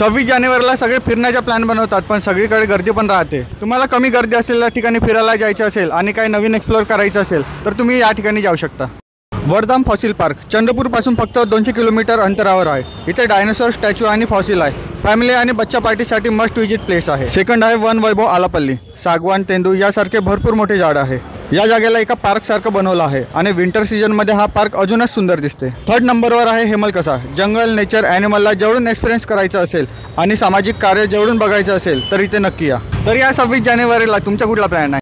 26 जानेवारीला सगळे फिरण्याचा प्लॅन बनवतात, पण सगळीकडे गर्दी पण राहते। तुम्हाला कमी गर्दी असलेल्या ठिकाणी फिरायला जायचं असेल आणि काही नवीन एक्सप्लोर करायचं असेल तर तुम्ही या ठिकाणी जाऊ शकता। वर्धाम फॉसिल पार्क चंद्रपूरपासून फक्त 200 किलोमीटर अंतरावर आहे। इथे डायनासोर स्टॅच्यू आणि फॉसिल आहे। फॅमिली आणि बच्चा पार्टीसाठी मस्ट विजिट प्लेस आहे। सेकंड आहे वन वैभव आलापल्ली। सागवान, तेंदू यासारखे भरपूर मोठे झाड आहे। या जागेला एका पार्क सारखं बनवलं आहे आणि विंटर सीजन मध्ये हा पार्क अजूनच सुंदर दिसते। थर्ड नंबरवर आहे हेमलकसा। जंगल, नेचर, ॲनिमलला जेवढून एक्सपिरियन्स करायचं असेल आणि सामाजिक कार्य जेवढून बघायचं असेल तर इथे नक्की या। तर या 26 जानेवारीला तुमचा कुठला प्लॅन आहे?